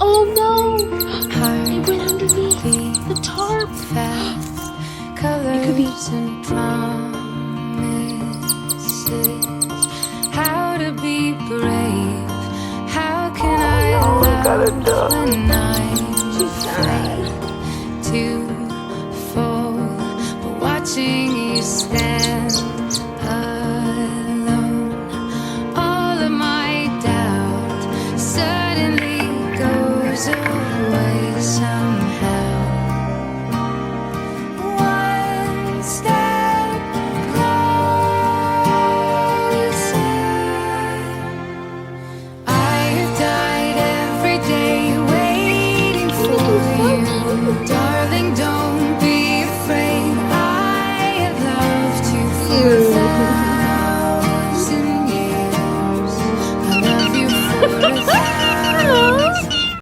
Oh no! It went underneath the tarp. Colors could be. and promises. How to be brave. How can I love when I'm afraid to fall? But watching you stand alone, all of my doubt suddenly goes away somehow. One step closer. I have died every day waiting for you, darling.